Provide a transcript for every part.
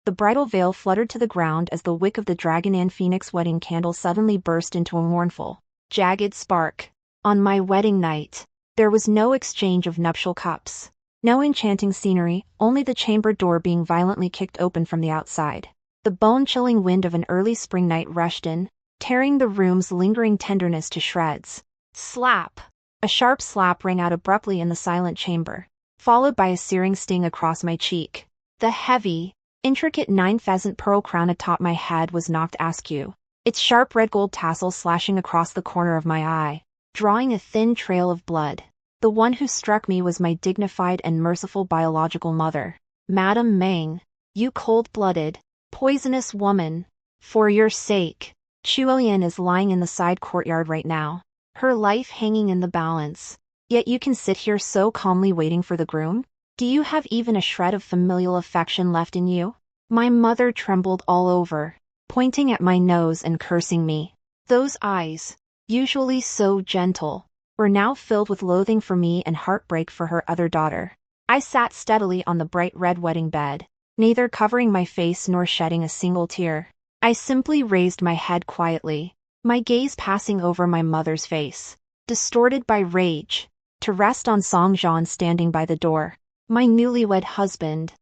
The bridal veil fluttered to the ground as the wick of the dragon and phoenix wedding candle suddenly burst into a mournful, jagged spark. On my wedding night, there was no exchange of nuptial cups. No enchanting scenery, only the chamber door being violently kicked open from the outside. The bone-chilling wind of an early spring night rushed in, tearing the room's lingering tenderness to shreds. Slap! A sharp slap rang out abruptly in the silent chamber, followed by a searing sting across my cheek. The heavy, intricate 9-pheasant pearl crown atop my head was knocked askew, its sharp red gold tassel slashing across the corner of my eye, drawing a thin trail of blood. The one who struck me was my dignified and merciful biological mother. Madame Meng, you cold-blooded, poisonous woman. For your sake. Chuolian is lying in the side courtyard right now, her life hanging in the balance. Yet you can sit here so calmly waiting for the groom? Do you have even a shred of familial affection left in you? My mother trembled all over, pointing at my nose and cursing me. Those eyes, usually so gentle, were now filled with loathing for me and heartbreak for her other daughter. I sat steadily on the bright red wedding bed, neither covering my face nor shedding a single tear. I simply raised my head quietly, my gaze passing over my mother's face, distorted by rage, to rest on Song Jian standing by the door, my newlywed husband,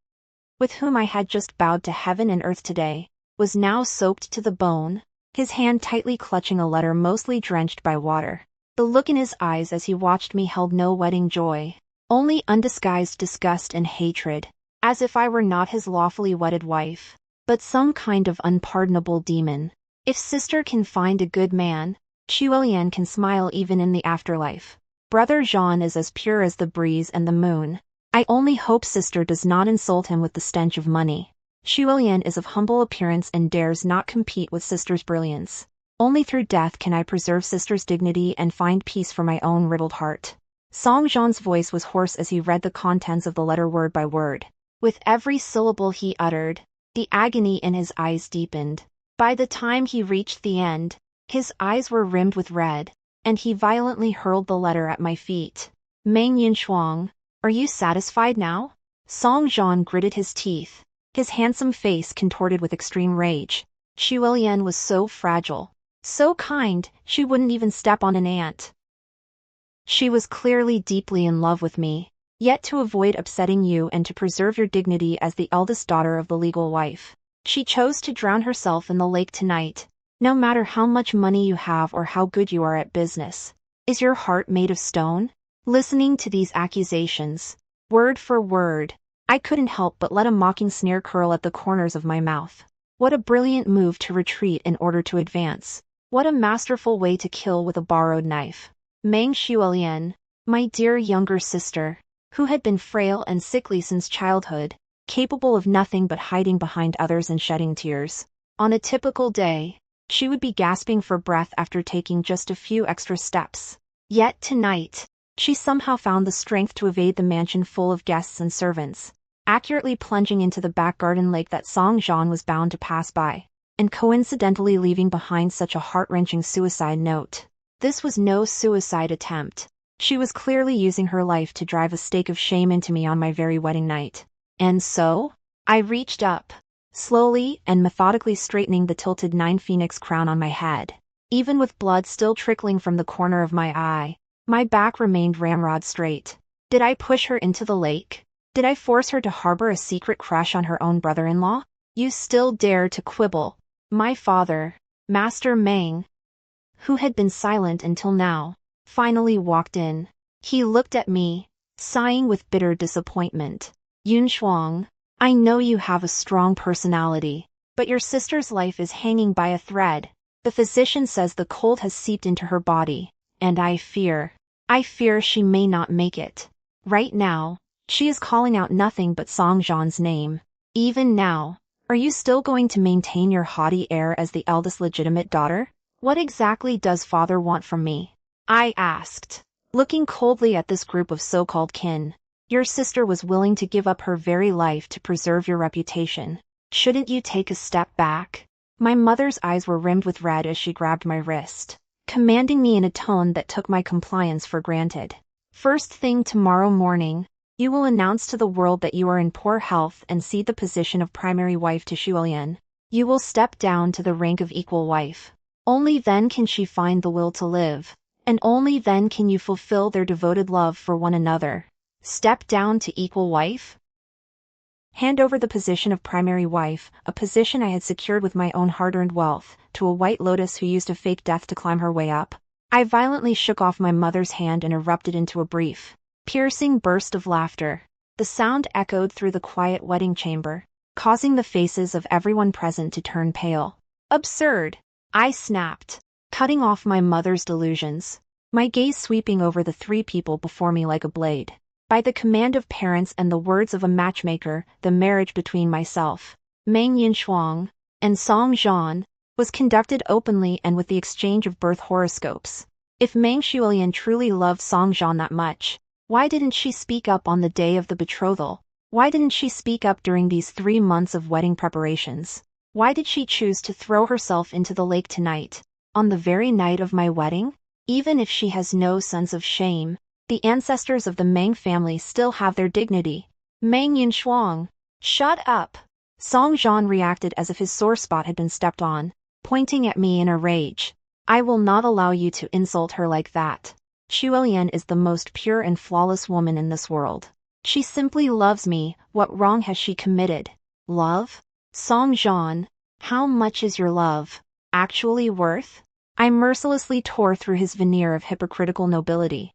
with whom I had just bowed to heaven and earth today, was now soaked to the bone, his hand tightly clutching a letter mostly drenched by water. The look in his eyes as he watched me held no wedding joy, only undisguised disgust and hatred, as if I were not his lawfully wedded wife, but some kind of unpardonable demon. If sister can find a good man, Chuolian can smile even in the afterlife. Brother Jean is as pure as the breeze and the moon. I only hope sister does not insult him with the stench of money. Chuolian is of humble appearance and dares not compete with sister's brilliance. Only through death can I preserve sister's dignity and find peace for my own riddled heart. Song Jian's voice was hoarse as he read the contents of the letter word by word. With every syllable he uttered, the agony in his eyes deepened. By the time he reached the end, his eyes were rimmed with red, and he violently hurled the letter at my feet. Meng Yunshuang, are you satisfied now? Song Jian gritted his teeth, his handsome face contorted with extreme rage. Chuolian was so fragile, so kind, she wouldn't even step on an ant. She was clearly deeply in love with me, yet to avoid upsetting you and to preserve your dignity as the eldest daughter of the legal wife, she chose to drown herself in the lake tonight. No matter how much money you have or how good you are at business, is your heart made of stone? Listening to these accusations, word for word, I couldn't help but let a mocking sneer curl at the corners of my mouth. What a brilliant move to retreat in order to advance. What a masterful way to kill with a borrowed knife. Meng Chuolian, my dear younger sister, who had been frail and sickly since childhood, capable of nothing but hiding behind others and shedding tears. On a typical day, she would be gasping for breath after taking just a few extra steps. Yet tonight, she somehow found the strength to evade the mansion full of guests and servants, accurately plunging into the back garden lake that Song Jian was bound to pass by, and coincidentally leaving behind such a heart-wrenching suicide note. This was no suicide attempt. She was clearly using her life to drive a stake of shame into me on my very wedding night. And so, I reached up, slowly and methodically straightening the tilted 9-phoenix crown on my head. Even with blood still trickling from the corner of my eye, my back remained ramrod straight. Did I push her into the lake? Did I force her to harbor a secret crush on her own brother-in-law? You still dare to quibble. My father, Master Meng, who had been silent until now, finally walked in. He looked at me, sighing with bitter disappointment. Yunshuang, I know you have a strong personality, but your sister's life is hanging by a thread. The physician says the cold has seeped into her body, and I fear she may not make it. Right now, she is calling out nothing but Song Jian's name. Even now, are you still going to maintain your haughty air as the eldest legitimate daughter? What exactly does father want from me? I asked, looking coldly at this group of so-called kin. Your sister was willing to give up her very life to preserve your reputation. Shouldn't you take a step back? My mother's eyes were rimmed with red as she grabbed my wrist, commanding me in a tone that took my compliance for granted. First thing tomorrow morning, You will announce to the world that you are in poor health and cede the position of primary wife to Shuolian. You will step down to the rank of equal wife. Only then can she find the will to live, and only then can you fulfill their devoted love for one another. Step down to equal wife? Hand over the position of primary wife, a position I had secured with my own hard-earned wealth, to a white lotus who used a fake death to climb her way up. I violently shook off my mother's hand and erupted into a brief, piercing burst of laughter. The sound echoed through the quiet wedding chamber, causing the faces of everyone present to turn pale. Absurd! I snapped, cutting off my mother's delusions, my gaze sweeping over the three people before me like a blade. By the command of parents and the words of a matchmaker, the marriage between myself, Meng Yinshuang, and Song Zhan, was conducted openly and with the exchange of birth horoscopes. If Meng Shuolian truly loved Song Zhan that much, why didn't she speak up on the day of the betrothal? Why didn't she speak up during these 3 months of wedding preparations? Why did she choose to throw herself into the lake tonight, on the very night of my wedding? Even if she has no sense of shame, the ancestors of the Meng family still have their dignity. Meng Yinshuang, shut up! Song Zhan reacted as if his sore spot had been stepped on, pointing at me in a rage. I will not allow you to insult her like that. Shuolian is the most pure and flawless woman in this world. She simply loves me. What wrong has she committed? Love? Song Zhan, how much is your love actually worth? I mercilessly tore through his veneer of hypocritical nobility,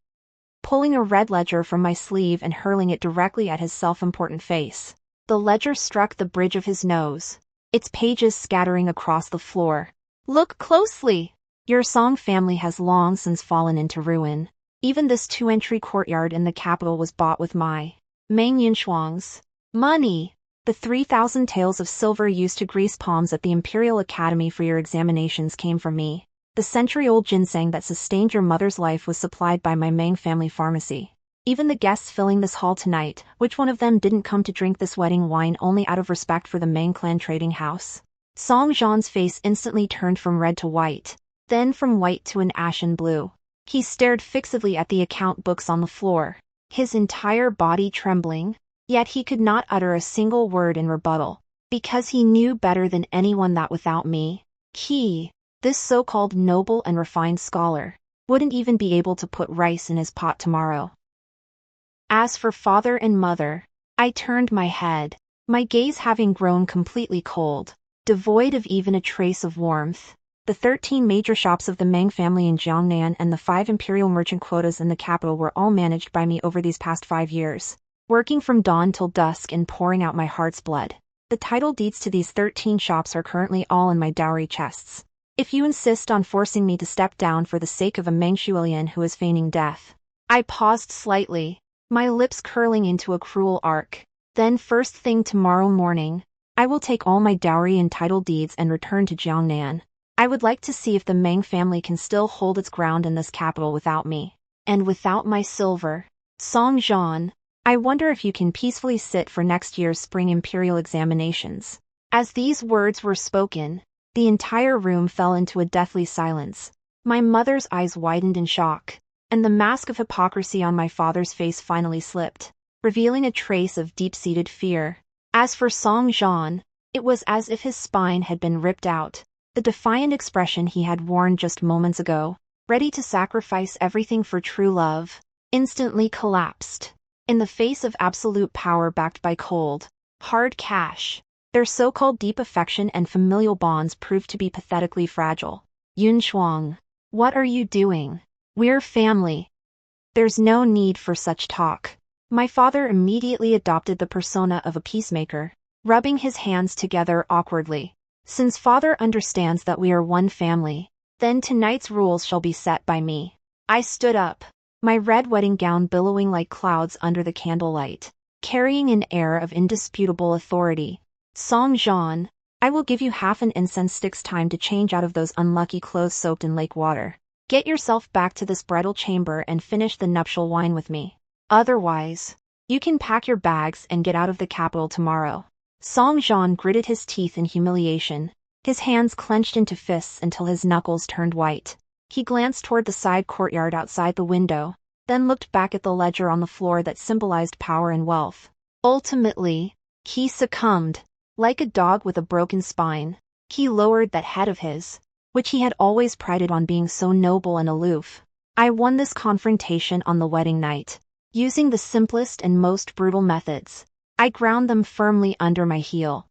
pulling a red ledger from my sleeve and hurling it directly at his self-important face. The ledger struck the bridge of his nose, its pages scattering across the floor. Look closely! Your Song family has long since fallen into ruin. Even this 2-entry courtyard in the capital was bought with my Meng Yinshuang's money. The 3,000 taels of silver used to grease palms at the Imperial Academy for your examinations came from me. The century-old ginseng that sustained your mother's life was supplied by my Meng family pharmacy. Even the guests filling this hall tonight, which one of them didn't come to drink this wedding wine only out of respect for the Meng clan trading house? Song Zhan's face instantly turned from red to white, then from white to an ashen blue. He stared fixedly at the account books on the floor, his entire body trembling. Yet he could not utter a single word in rebuttal, because he knew better than anyone that without me, this so-called noble and refined scholar, wouldn't even be able to put rice in his pot tomorrow. As for father and mother, I turned my head, my gaze having grown completely cold, devoid of even a trace of warmth. The 13 major shops of the Meng family in Jiangnan and the 5 imperial merchant quotas in the capital were all managed by me over these past 5 years, working from dawn till dusk and pouring out my heart's blood. The title deeds to these 13 shops are currently all in my dowry chests. If you insist on forcing me to step down for the sake of a Meng Shuolian who is feigning death. I paused slightly, my lips curling into a cruel arc. Then first thing tomorrow morning, I will take all my dowry and title deeds and return to Jiangnan. I would like to see if the Meng family can still hold its ground in this capital without me. And without my silver. Song Zhan, I wonder if you can peacefully sit for next year's spring imperial examinations. As these words were spoken, the entire room fell into a deathly silence. My mother's eyes widened in shock, and the mask of hypocrisy on my father's face finally slipped, revealing a trace of deep-seated fear. As for Song Zhan, it was as if his spine had been ripped out. The defiant expression he had worn just moments ago, ready to sacrifice everything for true love, instantly collapsed. In the face of absolute power backed by cold, hard cash, their so-called deep affection and familial bonds proved to be pathetically fragile. Yinshuang, what are you doing? We're family. There's no need for such talk. My father immediately adopted the persona of a peacemaker, rubbing his hands together awkwardly. Since father understands that we are one family, then tonight's rules shall be set by me. I stood up, my red wedding gown billowing like clouds under the candlelight, carrying an air of indisputable authority. Song Zhan, I will give you half an incense stick's time to change out of those unlucky clothes soaked in lake water. Get yourself back to this bridal chamber and finish the nuptial wine with me. Otherwise, you can pack your bags and get out of the capital tomorrow. Song Zhan gritted his teeth in humiliation, his hands clenched into fists until his knuckles turned white. He glanced toward the side courtyard outside the window, then looked back at the ledger on the floor that symbolized power and wealth. Ultimately, he succumbed. Like a dog with a broken spine, he lowered that head of his, which he had always prided on being so noble and aloof. I won this confrontation on the wedding night, using the simplest and most brutal methods. I ground them firmly under my heel.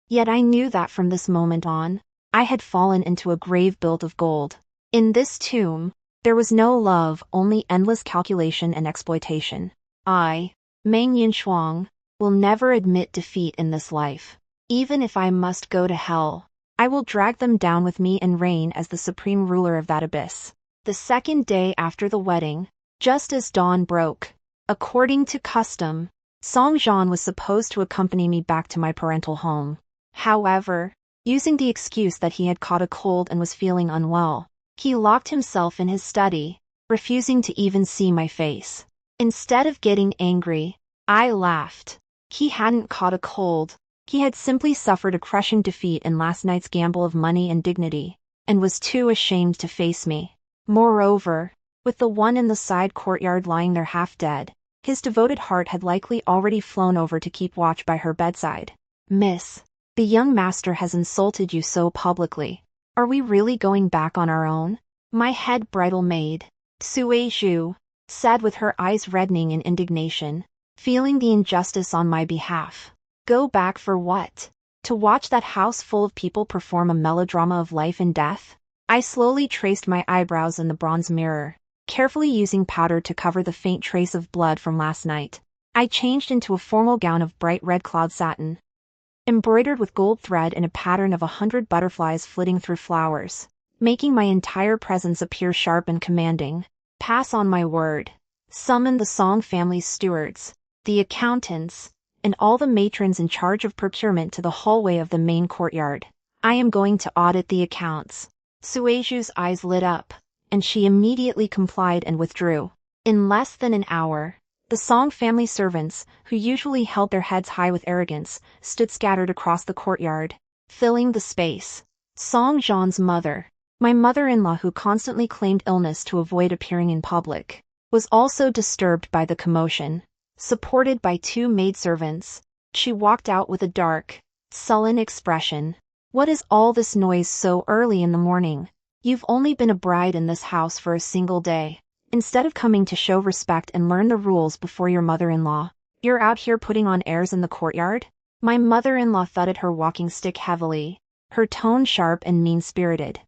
Yet I knew that from this moment on, I had fallen into a grave built of gold. In this tomb, there was no love, only endless calculation and exploitation. I, Meng Yinshuang, will never admit defeat in this life. Even if I must go to hell, I will drag them down with me and reign as the supreme ruler of that abyss. The second day after the wedding, just as dawn broke, according to custom, Song Jian was supposed to accompany me back to my parental home. However, using the excuse that he had caught a cold and was feeling unwell, he locked himself in his study, refusing to even see my face. Instead of getting angry, I laughed. He hadn't caught a cold. He had simply suffered a crushing defeat in last night's gamble of money and dignity, and was too ashamed to face me. Moreover, with the one in the side courtyard lying there half dead, his devoted heart had likely already flown over to keep watch by her bedside. Miss, the young master has insulted you so publicly. Are we really going back on our own? My head bridal maid, Sui Zhu, said with her eyes reddening in indignation, feeling the injustice on my behalf. Go back for what? To watch that house full of people perform a melodrama of life and death? I slowly traced my eyebrows in the bronze mirror, carefully using powder to cover the faint trace of blood from last night. I changed into a formal gown of bright red cloud satin, embroidered with gold thread and a pattern of 100 butterflies flitting through flowers, making my entire presence appear sharp and commanding. Pass on my word. Summon the Song family's stewards, the accountants, and all the matrons in charge of procurement to the hallway of the main courtyard. I am going to audit the accounts. Suizhu's eyes lit up, and she immediately complied and withdrew. In less than an hour, the Song family servants, who usually held their heads high with arrogance, stood scattered across the courtyard, filling the space. Song Jian's mother, my mother-in-law who constantly claimed illness to avoid appearing in public, was also disturbed by the commotion. Supported by 2 maidservants, she walked out with a dark, sullen expression. What is all this noise so early in the morning? You've only been a bride in this house for a single day. Instead of coming to show respect and learn the rules before your mother-in-law, you're out here putting on airs in the courtyard? My mother-in-law thudded her walking stick heavily, her tone sharp and mean-spirited.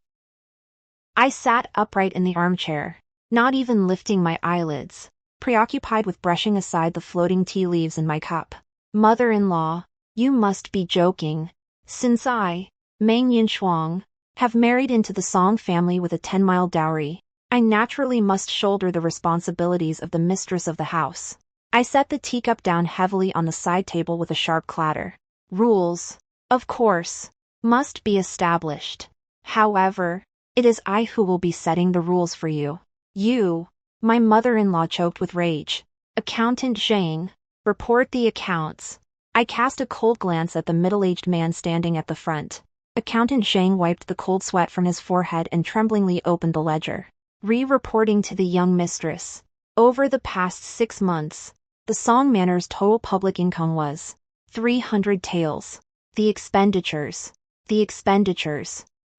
I sat upright in the armchair, not even lifting my eyelids, preoccupied with brushing aside the floating tea leaves in my cup. Mother-in-law, you must be joking. Since I, Meng Yinshuang, have married into the Song family with a 10-mile dowry, I naturally must shoulder the responsibilities of the mistress of the house. I set the teacup down heavily on the side table with a sharp clatter. Rules, of course, must be established. However, it is I who will be setting the rules for you. You, my mother-in-law choked with rage. Accountant Zhang, report the accounts. I cast a cold glance at the middle-aged man standing at the front. Accountant Zhang wiped the cold sweat from his forehead and tremblingly opened the ledger. Reporting to the young mistress. Over the past 6 months, the Song Manor's total public income was 300 taels. The expenditures.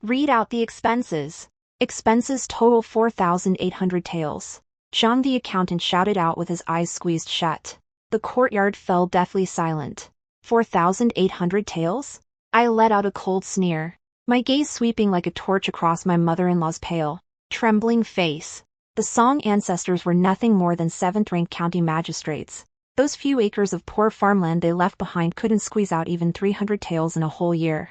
Read out the expenses. Expenses total 4,800 taels. Zhang the accountant shouted out with his eyes squeezed shut. The courtyard fell deathly silent. 4,800 taels? I let out a cold sneer, my gaze sweeping like a torch across my mother-in-law's pale, trembling face. The Song ancestors were nothing more than 7th-rank county magistrates. Those few acres of poor farmland they left behind couldn't squeeze out even 300 taels in a whole year.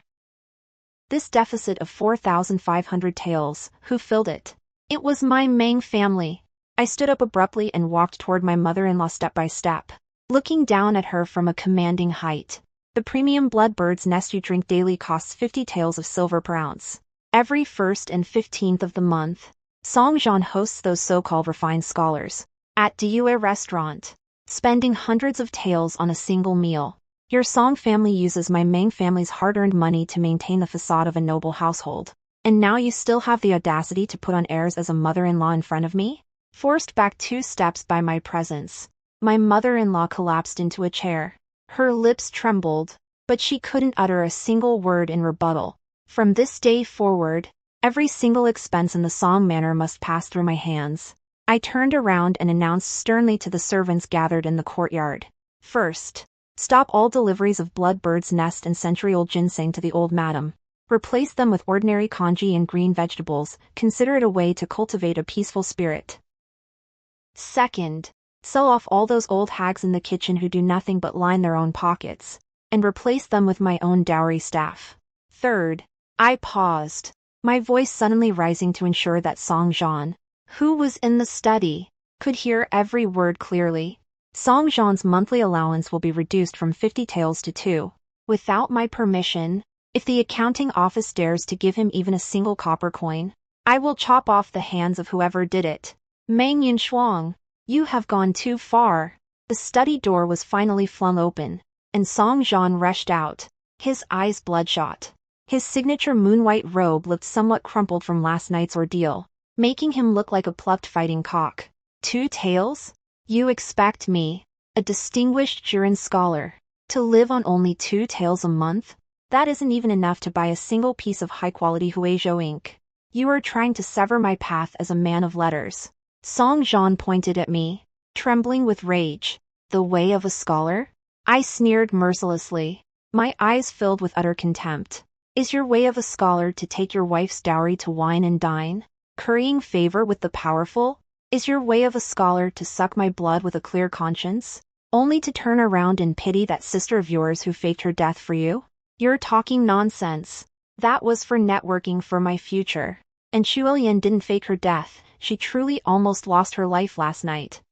This deficit of 4,500 taels, who filled it? It was my Meng family. I stood up abruptly and walked toward my mother-in-law step by step, looking down at her from a commanding height. The premium blood bird's nest you drink daily costs 50 taels of silver per ounce. Every 1st and 15th of the month, Song Jian hosts those so-called refined scholars at Due restaurant, spending hundreds of taels on a single meal. Your Song family uses my Meng family's hard-earned money to maintain the facade of a noble household. And now you still have the audacity to put on airs as a mother-in-law in front of me? forced back 2 steps by my presence. My mother-in-law collapsed into a chair. Her lips trembled, but she couldn't utter a single word in rebuttal. From this day forward, every single expense in the Song Manor must pass through my hands. I turned around and announced sternly to the servants gathered in the courtyard. First, stop all deliveries of Bloodbird's Nest and century-old ginseng to the old madam. Replace them with ordinary congee and green vegetables. Consider it a way to cultivate a peaceful spirit. Second, sell off all those old hags in the kitchen who do nothing but line their own pockets, and replace them with my own dowry staff. Third, I paused, my voice suddenly rising to ensure that Song Jean, who was in the study, could hear every word clearly. Song Jean's monthly allowance will be reduced from 50 taels to 2. Without my permission, if the accounting office dares to give him even a single copper coin, I will chop off the hands of whoever did it. Meng Yunshuang, you have gone too far. The study door was finally flung open, and Song Jean rushed out, his eyes bloodshot. His signature moon-white robe looked somewhat crumpled from last night's ordeal, making him look like a plucked fighting cock. 2 taels? You expect me, a distinguished Jurin scholar, to live on only 2 taels a month? That isn't even enough to buy a single piece of high-quality Huizhou ink. You are trying to sever my path as a man of letters. Song Jean pointed at me, trembling with rage. The way of a scholar? I sneered mercilessly, my eyes filled with utter contempt. Is your way of a scholar to take your wife's dowry to wine and dine, currying favor with the powerful? Is your way of a scholar to suck my blood with a clear conscience, only to turn around and pity that sister of yours who faked her death for you? You're talking nonsense. That was for networking for my future. And Shuilian didn't fake her death, she truly almost lost her life last night.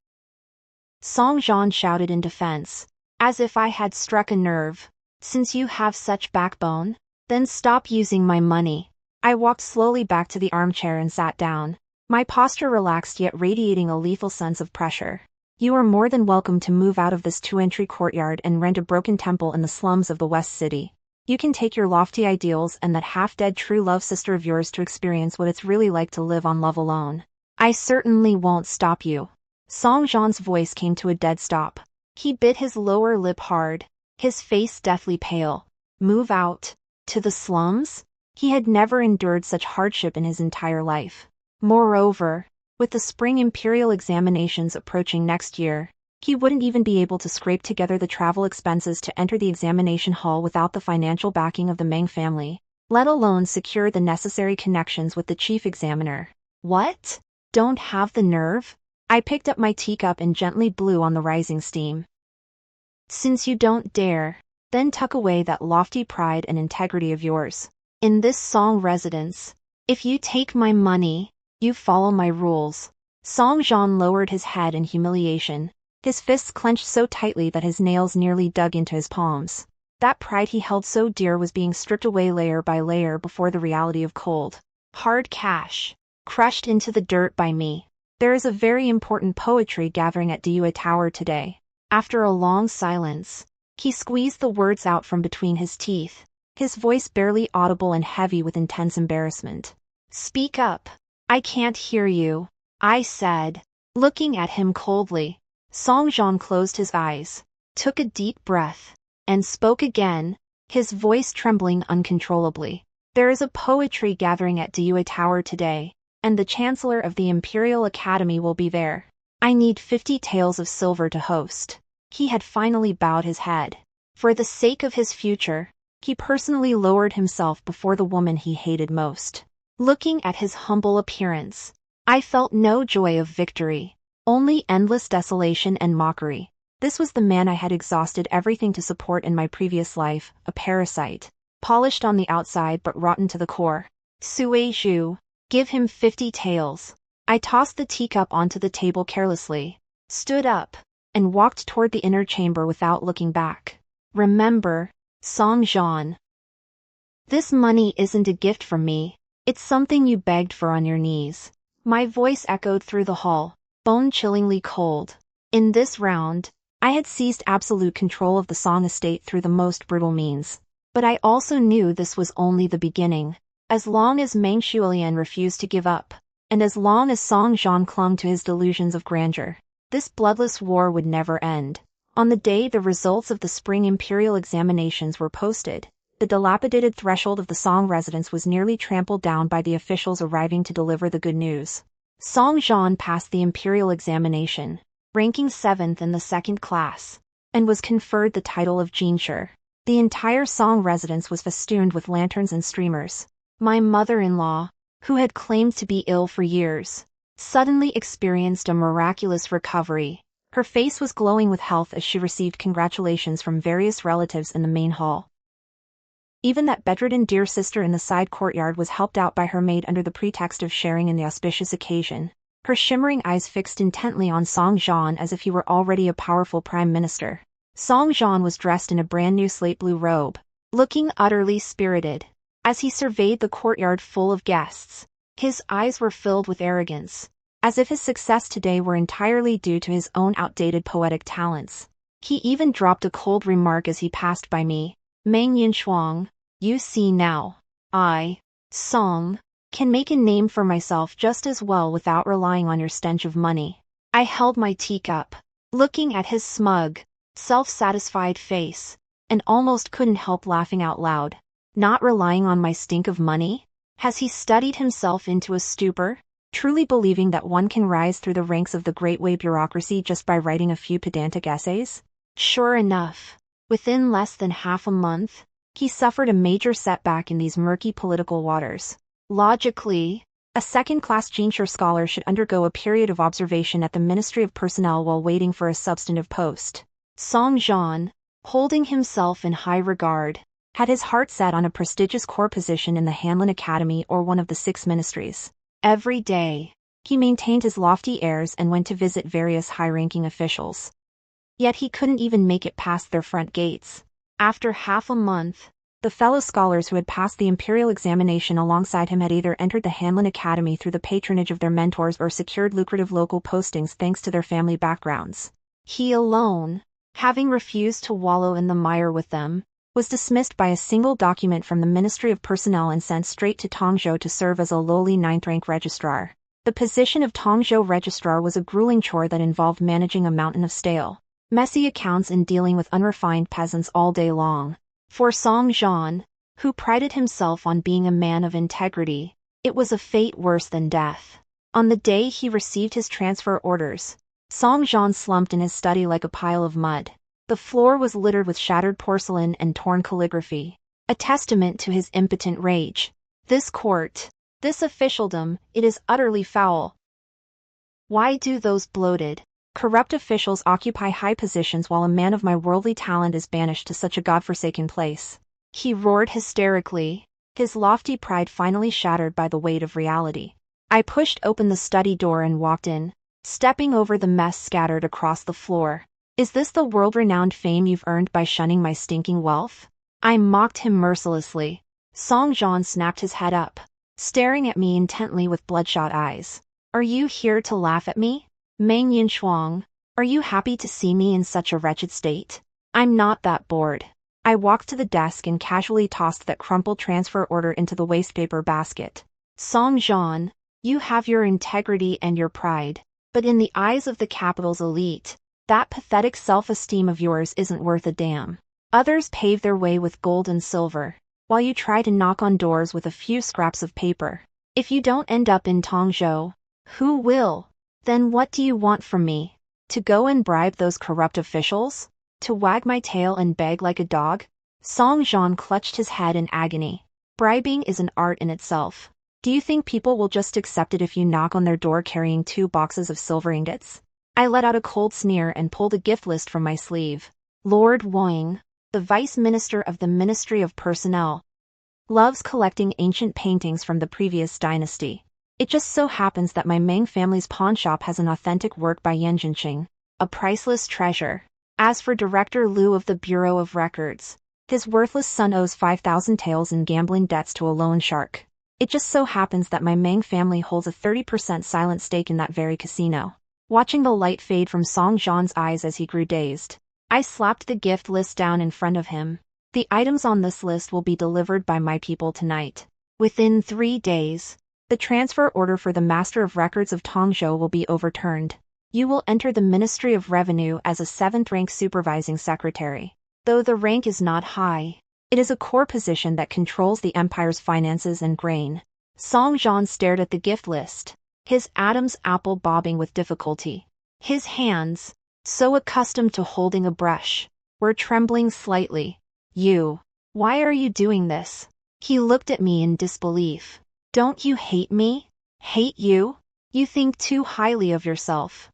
Song Jean shouted in defense, as if I had struck a nerve. Since you have such backbone, then stop using my money. I walked slowly back to the armchair and sat down, my posture relaxed yet radiating a lethal sense of pressure. You are more than welcome to move out of this 2-entry courtyard and rent a broken temple in the slums of the West City. You can take your lofty ideals and that half-dead true love sister of yours to experience what it's really like to live on love alone. I certainly won't stop you. Song Jean's voice came to a dead stop. He bit his lower lip hard, his face deathly pale. Move out? To the slums? He had never endured such hardship in his entire life. Moreover, with the spring imperial examinations approaching next year, he wouldn't even be able to scrape together the travel expenses to enter the examination hall without the financial backing of the Meng family, let alone secure the necessary connections with the chief examiner. What? Don't have the nerve? I picked up my teacup and gently blew on the rising steam. Since you don't dare, then tuck away that lofty pride and integrity of yours. In this Song residence, if you take my money, you follow my rules. Song Jean lowered his head in humiliation, his fists clenched so tightly that his nails nearly dug into his palms. That pride he held so dear was being stripped away layer by layer before the reality of cold, hard cash, crushed into the dirt by me. There is a very important poetry gathering at Diyue Tower today. After a long silence, he squeezed the words out from between his teeth, his voice barely audible and heavy with intense embarrassment. Speak up. I can't hear you, I said, looking at him coldly. Song Jean closed his eyes, took a deep breath, and spoke again, his voice trembling uncontrollably. There is a poetry gathering at Diyue Tower today, and the Chancellor of the Imperial Academy will be there. I need 50 taels of silver to host. He had finally bowed his head. For the sake of his future, he personally lowered himself before the woman he hated most. Looking at his humble appearance, I felt no joy of victory, only endless desolation and mockery. This was the man I had exhausted everything to support in my previous life, a parasite, polished on the outside but rotten to the core. Sui Zhu, give him 50 taels. I tossed the teacup onto the table carelessly, stood up, and walked toward the inner chamber without looking back. Remember, Song Jean, this money isn't a gift from me, it's something you begged for on your knees. My voice echoed through the hall, bone-chillingly cold. In this round, I had seized absolute control of the Song estate through the most brutal means. But I also knew this was only the beginning. As long as Meng Shuilian refused to give up, And as long as Song Jian clung to his delusions of grandeur, this bloodless war would never end. On the day the results of the spring imperial examinations were posted, the dilapidated threshold of the Song residence was nearly trampled down by the officials arriving to deliver the good news. Song Jian passed the imperial examination, ranking 7th in the second class, and was conferred the title of Jinshi. The entire Song residence was festooned with lanterns and streamers. My mother-in-law, who had claimed to be ill for years, suddenly experienced a miraculous recovery. Her face was glowing with health as she received congratulations from various relatives in the main hall. Even that bedridden dear sister in the side courtyard was helped out by her maid under the pretext of sharing in the auspicious occasion, her shimmering eyes fixed intently on Song Jian as if he were already a powerful prime minister. Song Jian was dressed in a brand new slate blue robe, looking utterly spirited. As he surveyed the courtyard full of guests, his eyes were filled with arrogance, as if his success today were entirely due to his own outdated poetic talents. He even dropped a cold remark as he passed by me. Meng Yinshuang, you see now, I, Song, can make a name for myself just as well without relying on your stench of money. I held my teacup, looking at his smug, self-satisfied face, and almost couldn't help laughing out loud. Not relying on my stink of money? Has he studied himself into a stupor, truly believing that one can rise through the ranks of the Great Way bureaucracy just by writing a few pedantic essays? Sure enough, within less than half a month, he suffered a major setback in these murky political waters. Logically, a second-class Jinshi scholar should undergo a period of observation at the Ministry of Personnel while waiting for a substantive post. Song Jian, holding himself in high regard, had his heart set on a prestigious core position in the Hanlin Academy or one of the 6 ministries. Every day, he maintained his lofty airs and went to visit various high-ranking officials. Yet he couldn't even make it past their front gates. After half a month, the fellow scholars who had passed the imperial examination alongside him had either entered the Hanlin Academy through the patronage of their mentors or secured lucrative local postings thanks to their family backgrounds. He alone, having refused to wallow in the mire with them, was dismissed by a single document from the Ministry of Personnel and sent straight to Tongzhou to serve as a lowly 9th-rank registrar. The position of Tongzhou registrar was a grueling chore that involved managing a mountain of stale, messy accounts and dealing with unrefined peasants all day long. For Song Jian, who prided himself on being a man of integrity, it was a fate worse than death. On the day he received his transfer orders, Song Jian slumped in his study like a pile of mud. The floor was littered with shattered porcelain and torn calligraphy, a testament to his impotent rage. This court, this officialdom, it is utterly foul. Why do those bloated, corrupt officials occupy high positions while a man of my worldly talent is banished to such a godforsaken place? He roared hysterically, his lofty pride finally shattered by the weight of reality. I pushed open the study door and walked in, stepping over the mess scattered across the floor. Is this the world-renowned fame you've earned by shunning my stinking wealth? I mocked him mercilessly. Song Jian snapped his head up, staring at me intently with bloodshot eyes. Are you here to laugh at me? Meng Yinshuang, are you happy to see me in such a wretched state? I'm not that bored. I walked to the desk and casually tossed that crumpled transfer order into the wastepaper basket. Song Jian, you have your integrity and your pride, but in the eyes of the capital's elite, that pathetic self-esteem of yours isn't worth a damn. Others pave their way with gold and silver, while you try to knock on doors with a few scraps of paper. If you don't end up in Tongzhou, who will? Then what do you want from me? To go and bribe those corrupt officials? To wag my tail and beg like a dog? Song Jian clutched his head in agony. Bribing is an art in itself. Do you think people will just accept it if you knock on their door carrying 2 boxes of silver ingots? I let out a cold sneer and pulled a gift list from my sleeve. Lord Wang, the Vice Minister of the Ministry of Personnel, loves collecting ancient paintings from the previous dynasty. It just so happens that my Meng family's pawnshop has an authentic work by Yan Jinqing, a priceless treasure. As for Director Liu of the Bureau of Records, his worthless son owes 5,000 taels in gambling debts to a loan shark. It just so happens that my Meng family holds a 30% silent stake in that very casino. Watching the light fade from Song Jian's eyes as he grew dazed, I slapped the gift list down in front of him. The items on this list will be delivered by my people tonight. Within 3 days, The transfer order for the Master of Records of Tongzhou will be overturned. You will enter the Ministry of Revenue as a 7th-rank supervising secretary. Though the rank is not high, it is a core position that controls the empire's finances and grain. Song Jian stared at the gift list, his Adam's apple bobbing with difficulty. His hands, so accustomed to holding a brush, were trembling slightly. Why are you doing this? He looked at me in disbelief. Don't you hate me? Hate you? You think too highly of yourself.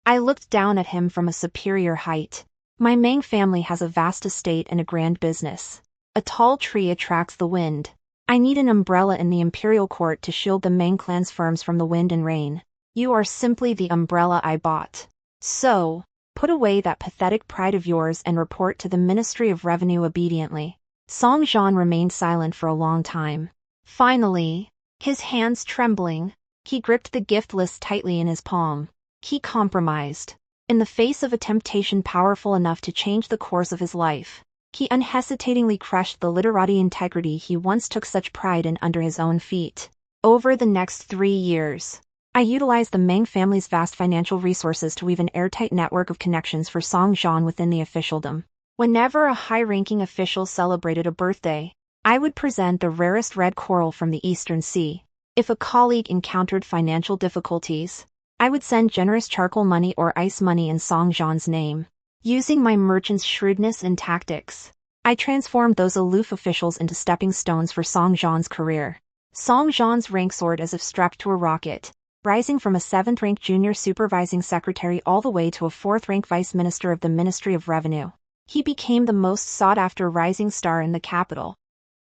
I looked down at him from a superior height. My Meng family has a vast estate and a grand business. A tall tree attracts the wind. I need an umbrella in the imperial court to shield the Meng clan's firms from the wind and rain. You are simply the umbrella I bought. So, put away that pathetic pride of yours and report to the Ministry of Revenue obediently. Song Jian remained silent for a long time. Finally, his hands trembling, he gripped the gift list tightly in his palm. He compromised. In the face of a temptation powerful enough to change the course of his life, he unhesitatingly crushed the literati integrity he once took such pride in under his own feet. Over the next 3 years, I utilized the Meng family's vast financial resources to weave an airtight network of connections for Song Jian within the officialdom. Whenever a high-ranking official celebrated a birthday, I would present the rarest red coral from the Eastern Sea. If a colleague encountered financial difficulties, I would send generous charcoal money or ice money in Song Jian's name. Using my merchant's shrewdness and tactics, I transformed those aloof officials into stepping stones for Song Jian's career. Song Jian's rank soared as if strapped to a rocket, rising from a 7th-rank junior supervising secretary all the way to a 4th-rank vice minister of the Ministry of Revenue. He became the most sought-after rising star in the capital.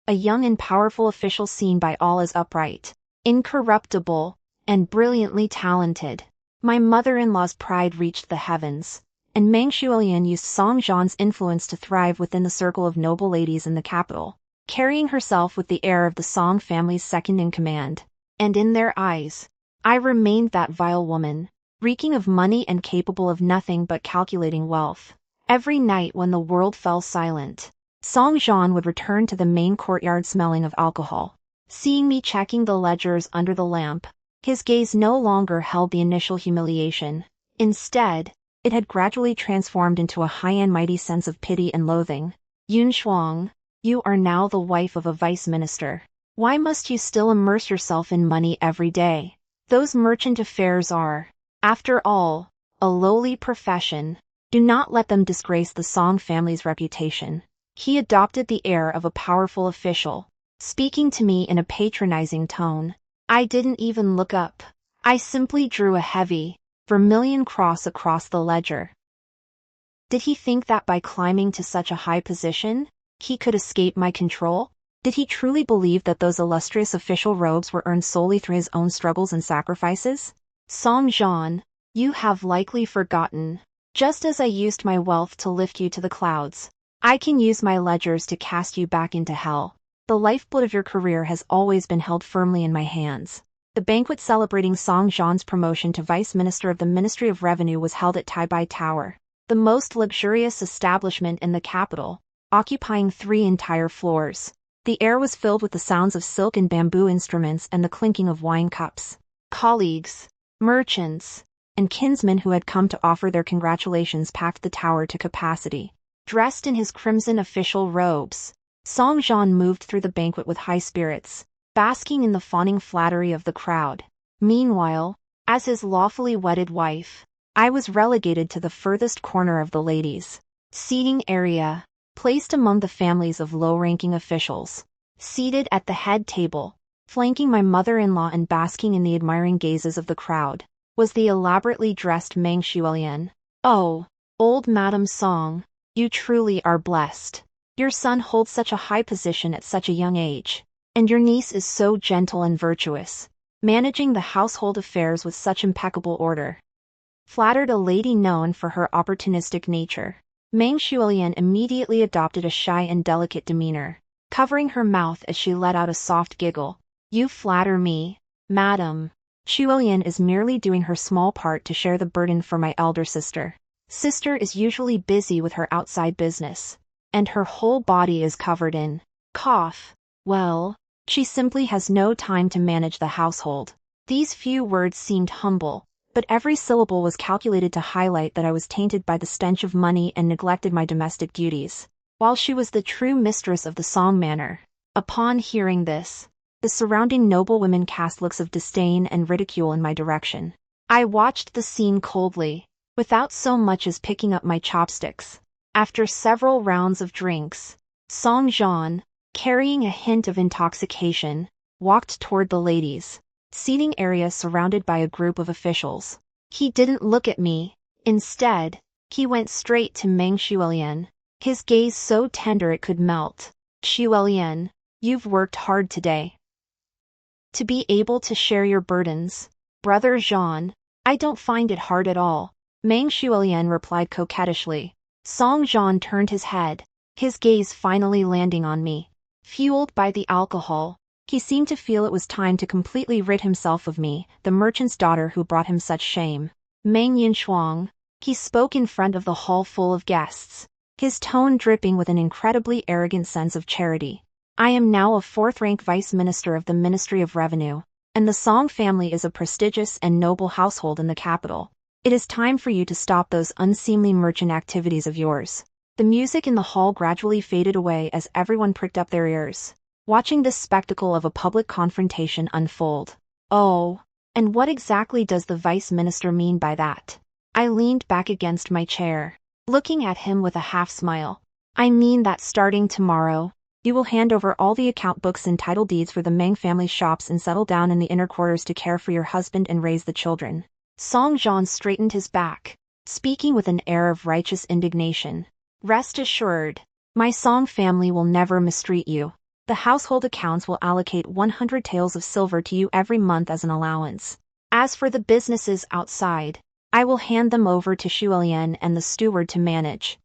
A young and powerful official seen by all as upright, incorruptible, and brilliantly talented. My mother-in-law's pride reached the heavens, and Meng Shuolian used Song Jian's influence to thrive within the circle of noble ladies in the capital, carrying herself with the air of the Song family's second-in-command. And in their eyes, I remained that vile woman, reeking of money and capable of nothing but calculating wealth. Every night when the world fell silent, Song Jian would return to the main courtyard smelling of alcohol. Seeing me checking the ledgers under the lamp, his gaze no longer held the initial humiliation. Instead, it had gradually transformed into a high and mighty sense of pity and loathing. Yun Shuang, you are now the wife of a vice minister. Why must you still immerse yourself in money every day? Those merchant affairs are, after all, a lowly profession. Do not let them disgrace the Song family's reputation. He adopted the air of a powerful official, speaking to me in a patronizing tone. I didn't even look up. I simply drew a heavy, vermilion cross across the ledger. Did he think that by climbing to such a high position, he could escape my control? Did he truly believe that those illustrious official robes were earned solely through his own struggles and sacrifices? Song Jian, you have likely forgotten. Just as I used my wealth to lift you to the clouds, I can use my ledgers to cast you back into hell. The lifeblood of your career has always been held firmly in my hands. The banquet celebrating Song Jian's promotion to Vice Minister of the Ministry of Revenue was held at Taibai Tower, the most luxurious establishment in the capital, occupying 3 entire floors. The air was filled with the sounds of silk and bamboo instruments and the clinking of wine cups. Colleagues, merchants, and kinsmen who had come to offer their congratulations packed the tower to capacity. Dressed in his crimson official robes, Song Jian moved through the banquet with high spirits, basking in the fawning flattery of the crowd. Meanwhile, as his lawfully wedded wife, I was relegated to the furthest corner of the ladies' seating area, placed among the families of low-ranking officials. Seated at the head table, flanking my mother-in-law and basking in the admiring gazes of the crowd, was the elaborately dressed Meng Shuolian. Oh, old Madame Song, you truly are blessed. Your son holds such a high position at such a young age, and your niece is so gentle and virtuous, managing the household affairs with such impeccable order. Flattered a lady known for her opportunistic nature, Meng Shuolian immediately adopted a shy and delicate demeanor, covering her mouth as she let out a soft giggle. You flatter me, madam. Shuolian is merely doing her small part to share the burden for my elder sister. Sister is usually busy with her outside business, and her whole body is covered in cough. Well, She simply has no time to manage the household. These few words seemed humble, but every syllable was calculated to highlight that I was tainted by the stench of money and neglected my domestic duties, while she was the true mistress of the song manor. Upon hearing this, the surrounding noblewomen cast looks of disdain and ridicule in my direction. I watched the scene coldly, without so much as picking up my chopsticks. After several rounds of drinks, Song Jean, carrying a hint of intoxication, walked toward the ladies' seating area surrounded by a group of officials. He didn't look at me. Instead, he went straight to Meng Xuelian, his gaze so tender it could melt. Xuelian, you've worked hard today. To be able to share your burdens, brother Jean. I don't find it hard at all, Meng Xuelian replied coquettishly. Song Jean turned his head, his gaze finally landing on me. Fueled by the alcohol, he seemed to feel it was time to completely rid himself of me, the merchant's daughter who brought him such shame. Meng Yinshuang. He spoke in front of the hall full of guests, his tone dripping with an incredibly arrogant sense of charity. I am now a fourth-rank vice minister of the Ministry of Revenue, and the Song family is a prestigious and noble household in the capital. It is time for you to stop those unseemly merchant activities of yours. The music in the hall gradually faded away as everyone pricked up their ears, watching this spectacle of a public confrontation unfold. Oh, and what exactly does the vice minister mean by that? I leaned back against my chair, looking at him with a half-smile. I mean that starting tomorrow, you will hand over all the account books and title deeds for the Meng family shops and settle down in the inner quarters to care for your husband and raise the children. Song Jean straightened his back, speaking with an air of righteous indignation. Rest assured, my Song family will never mistreat you. The household accounts will allocate 100 taels of silver to you every month as an allowance. As for the businesses outside, I will hand them over to Xuelian and the steward to manage.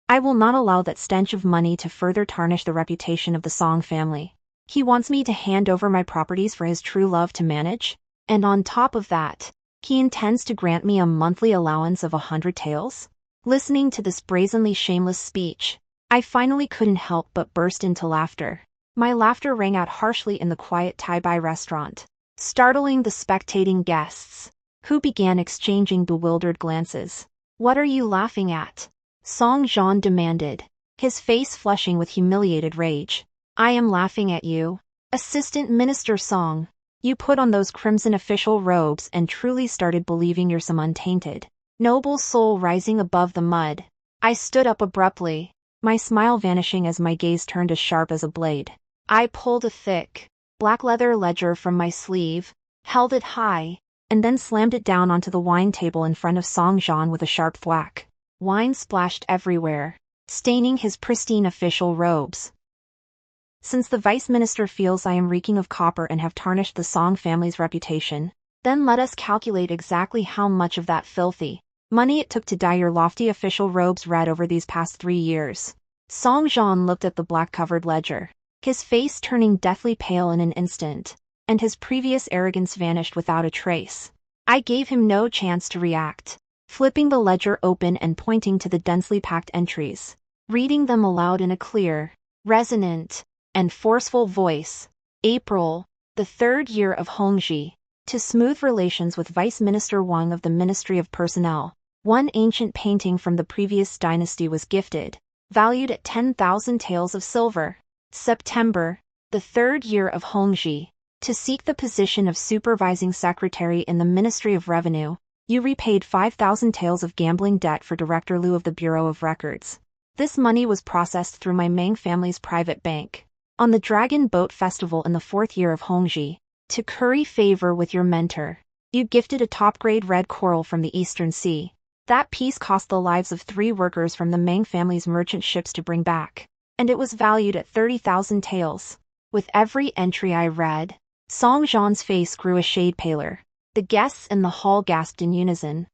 I will not allow that stench of money to further tarnish the reputation of the Song family. He wants me to hand over my properties for his true love to manage, and on top of that, he intends to grant me a monthly allowance of 100 taels? Listening to this brazenly shameless speech, I finally couldn't help but burst into laughter. My laughter rang out harshly in the quiet Thai restaurant, startling the spectating guests, who began exchanging bewildered glances. What are you laughing at? Song Jean demanded, his face flushing with humiliated rage. I am laughing at you, Assistant Minister Song. You put on those crimson official robes and truly started believing you're some untainted, noble soul rising above the mud. I stood up abruptly, my smile vanishing as my gaze turned as sharp as a blade. I pulled a thick, black leather ledger from my sleeve, held it high, and then slammed it down onto the wine table in front of Song Jean with a sharp thwack. Wine splashed everywhere, staining his pristine official robes. Since the vice minister feels I am reeking of copper and have tarnished the Song family's reputation, then let us calculate exactly how much of that filthy money it took to dye your lofty official robes red over these past 3 years. Song Jean looked at the black-covered ledger, his face turning deathly pale in an instant, and his previous arrogance vanished without a trace. I gave him no chance to react, flipping the ledger open and pointing to the densely packed entries, reading them aloud in a clear, resonant, and forceful voice. April, the 3rd year of Hongji, to smooth relations with Vice Minister Wang of the Ministry of Personnel. One ancient painting from the previous dynasty was gifted, valued at 10,000 taels of silver. September, the 3rd year of Hongji, to seek the position of supervising secretary in the Ministry of Revenue. You repaid 5,000 taels of gambling debt for Director Liu of the Bureau of Records. This money was processed through my Meng family's private bank. On the Dragon Boat Festival in the 4th year of Hongji, to curry favor with your mentor, you gifted a top-grade red coral from the Eastern Sea. That piece cost the lives of 3 workers from the Meng family's merchant ships to bring back, and it was valued at 30,000 taels. With every entry I read, Song Jean's face grew a shade paler. The guests in the hall gasped in unison.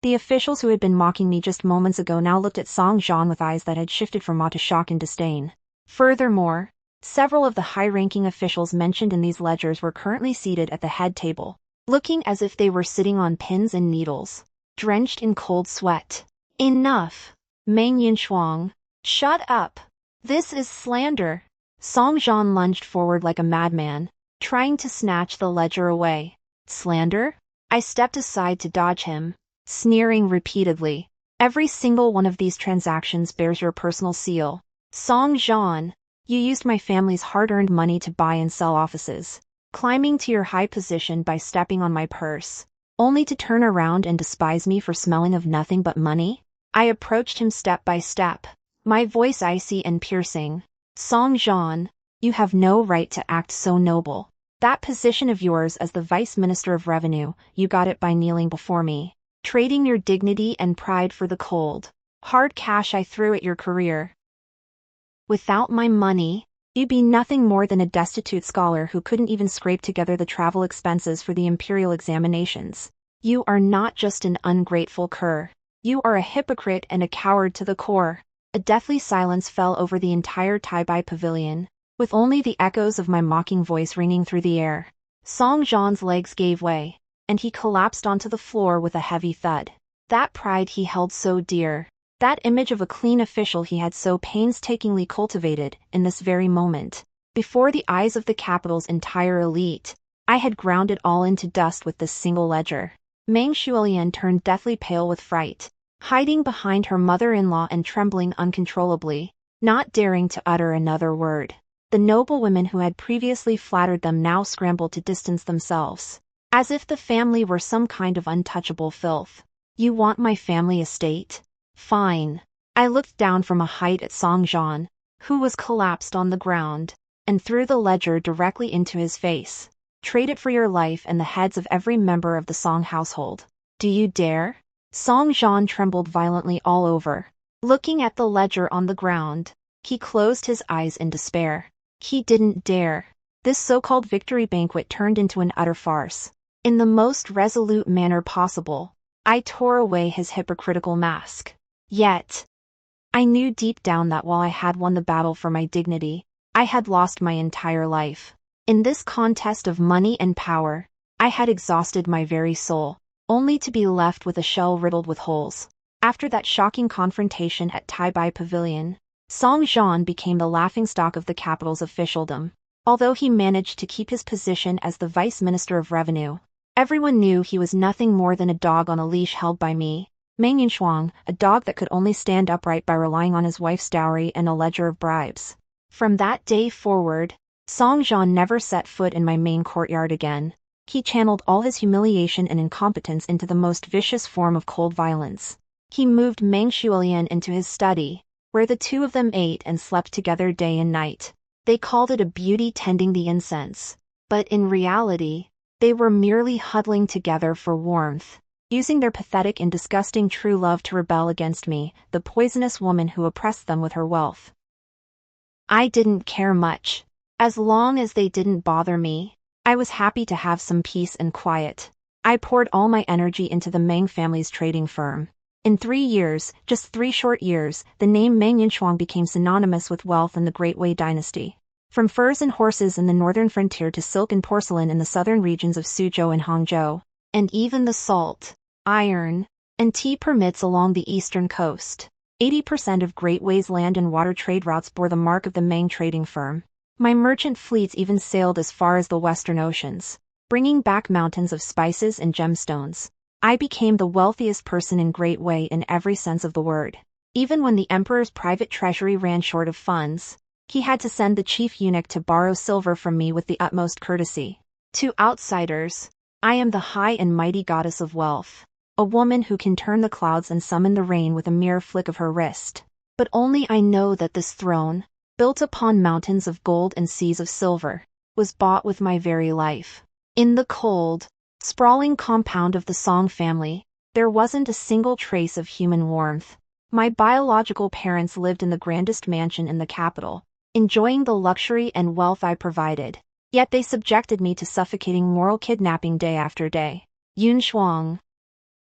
The officials who had been mocking me just moments ago now looked at Song Jean with eyes that had shifted from awe to shock and disdain. Furthermore, several of the high-ranking officials mentioned in these ledgers were currently seated at the head table, looking as if they were sitting on pins and needles, drenched in cold sweat. Enough, Meng Yinshuang. Shut up. This is slander. Song Jian lunged forward like a madman, trying to snatch the ledger away. Slander? I stepped aside to dodge him, sneering repeatedly. Every single one of these transactions bears your personal seal. Song Jian, you used my family's hard-earned money to buy and sell offices, climbing to your high position by stepping on my purse, only to turn around and despise me for smelling of nothing but money? I approached him step by step, my voice icy and piercing. Song Jian, you have no right to act so noble. That position of yours as the Vice Minister of Revenue, you got it by kneeling before me, trading your dignity and pride for the cold, hard cash I threw at your career. Without my money, you'd be nothing more than a destitute scholar who couldn't even scrape together the travel expenses for the imperial examinations. You are not just an ungrateful cur. You are a hypocrite and a coward to the core. A deathly silence fell over the entire Tai-Bai pavilion, with only the echoes of my mocking voice ringing through the air. Song Jian's legs gave way, and he collapsed onto the floor with a heavy thud. That pride he held so dear, that image of a clean official he had so painstakingly cultivated in this very moment, before the eyes of the capital's entire elite, I had ground it all into dust with this single ledger. Meng Shuolian turned deathly pale with fright, hiding behind her mother-in-law and trembling uncontrollably, not daring to utter another word. The noble women who had previously flattered them now scrambled to distance themselves, as if the family were some kind of untouchable filth. You want my family estate? Fine. I looked down from a height at Song Jian, who was collapsed on the ground, and threw the ledger directly into his face. Trade it for your life and the heads of every member of the Song household. Do you dare? Song Jian trembled violently all over. Looking at the ledger on the ground, he closed his eyes in despair. He didn't dare. This so-called victory banquet turned into an utter farce. In the most resolute manner possible, I tore away his hypocritical mask. Yet, I knew deep down that while I had won the battle for my dignity, I had lost my entire life. In this contest of money and power, I had exhausted my very soul, only to be left with a shell riddled with holes. After that shocking confrontation at Tai-Bai Pavilion, Song Jian became the laughingstock of the capital's officialdom. Although he managed to keep his position as the Vice Minister of Revenue, everyone knew he was nothing more than a dog on a leash held by me, Meng Yunshuang, a dog that could only stand upright by relying on his wife's dowry and a ledger of bribes. From that day forward, Song Jian never set foot in my main courtyard again. He channeled all his humiliation and incompetence into the most vicious form of cold violence. He moved Meng Shuolian into his study, where the two of them ate and slept together day and night. They called it a beauty tending the incense, but in reality, they were merely huddling together for warmth, using their pathetic and disgusting true love to rebel against me, the poisonous woman who oppressed them with her wealth. I didn't care much. As long as they didn't bother me, I was happy to have some peace and quiet. I poured all my energy into the Meng family's trading firm. In 3 years, just 3 short years, the name Meng Yunshuang became synonymous with wealth in the Great Wei dynasty. From furs and horses in the northern frontier to silk and porcelain in the southern regions of Suzhou and Hangzhou, and even the salt, iron, and tea permits along the eastern coast. 80% of Great Wei's land and water trade routes bore the mark of the Meng trading firm. My merchant fleets even sailed as far as the western oceans, bringing back mountains of spices and gemstones. I became the wealthiest person in Great Wei in every sense of the word. Even when the emperor's private treasury ran short of funds, he had to send the chief eunuch to borrow silver from me with the utmost courtesy. To outsiders, I am the high and mighty goddess of wealth, a woman who can turn the clouds and summon the rain with a mere flick of her wrist. But only I know that this throne, built upon mountains of gold and seas of silver, was bought with my very life. In the cold, sprawling compound of the Song family, there wasn't a single trace of human warmth. My biological parents lived in the grandest mansion in the capital, enjoying the luxury and wealth I provided, yet they subjected me to suffocating moral kidnapping day after day. Yunshuang,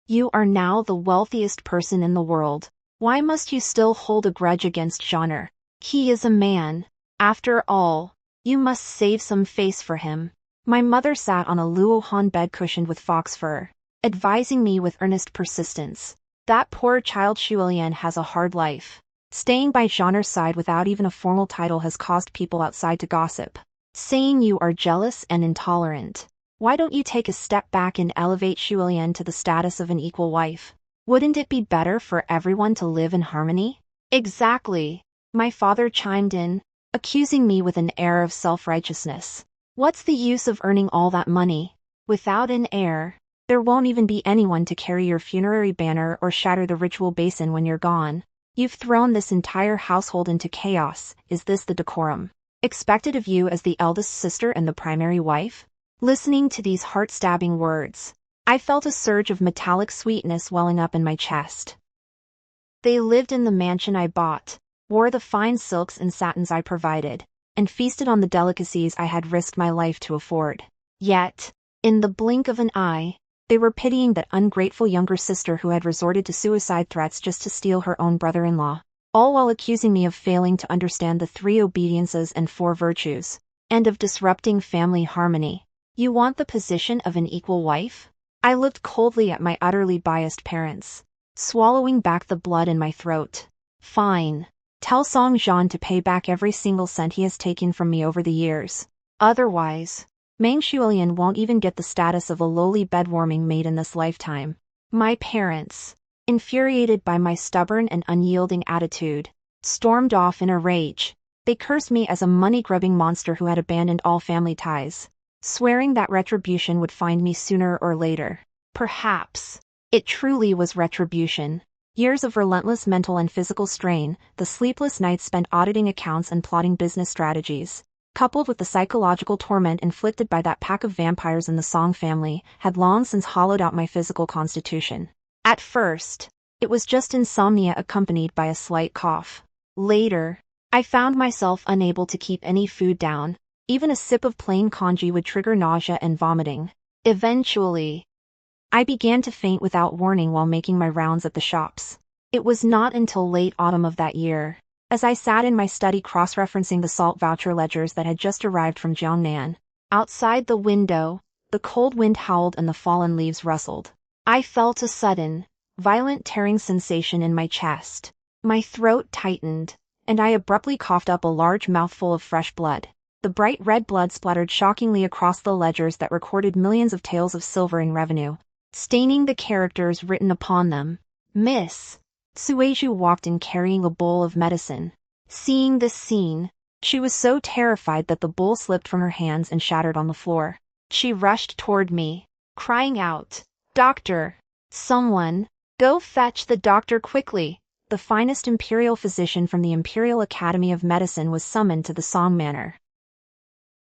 you are now the wealthiest person in the world. Why must you still hold a grudge against Genre? He is a man. After all, you must save some face for him. My mother sat on a Luohan bed cushioned with fox fur, advising me with earnest persistence. That poor child Shuolian has a hard life. Staying by Jeanner's side without even a formal title has caused people outside to gossip, saying you are jealous and intolerant. Why don't you take a step back and elevate Xuelian to the status of an equal wife? Wouldn't it be better for everyone to live in harmony? Exactly, my father chimed in, accusing me with an air of self-righteousness. What's the use of earning all that money? Without an heir, there won't even be anyone to carry your funerary banner or shatter the ritual basin when you're gone. You've thrown this entire household into chaos. Is this the decorum expected of you as the eldest sister and the primary wife? Listening to these heart-stabbing words, I felt a surge of metallic sweetness welling up in my chest. They lived in the mansion I bought, wore the fine silks and satins I provided, and feasted on the delicacies I had risked my life to afford. Yet, in the blink of an eye, they were pitying that ungrateful younger sister who had resorted to suicide threats just to steal her own brother-in-law, all while accusing me of failing to understand the 3 obediences and 4 virtues, and of disrupting family harmony. You want the position of an equal wife? I looked coldly at my utterly biased parents, swallowing back the blood in my throat. Fine. Tell Song Jean to pay back every single cent he has taken from me over the years. Otherwise, Meng Xuelian won't even get the status of a lowly bedwarming maid in this lifetime. My parents, infuriated by my stubborn and unyielding attitude, stormed off in a rage. They cursed me as a money-grubbing monster who had abandoned all family ties, swearing that retribution would find me sooner or later. Perhaps it truly was retribution. Years of relentless mental and physical strain, the sleepless nights spent auditing accounts and plotting business strategies, coupled with the psychological torment inflicted by that pack of vampires in the Song family, had long since hollowed out my physical constitution. At first, it was just insomnia accompanied by a slight cough. Later, I found myself unable to keep any food down. Even a sip of plain congee would trigger nausea and vomiting. Eventually, I began to faint without warning while making my rounds at the shops. It was not until late autumn of that year, as I sat in my study cross-referencing the salt voucher ledgers that had just arrived from Jiangnan. Outside the window, the cold wind howled and the fallen leaves rustled. I felt a sudden, violent tearing sensation in my chest. My throat tightened, and I abruptly coughed up a large mouthful of fresh blood. The bright red blood splattered shockingly across the ledgers that recorded millions of taels of silver in revenue, staining the characters written upon them. Miss Sueju walked in carrying a bowl of medicine. Seeing this scene, she was so terrified that the bowl slipped from her hands and shattered on the floor. She rushed toward me, crying out, "Doctor! Someone! Go fetch the doctor quickly!" The finest imperial physician from the Imperial Academy of Medicine was summoned to the Song Manor.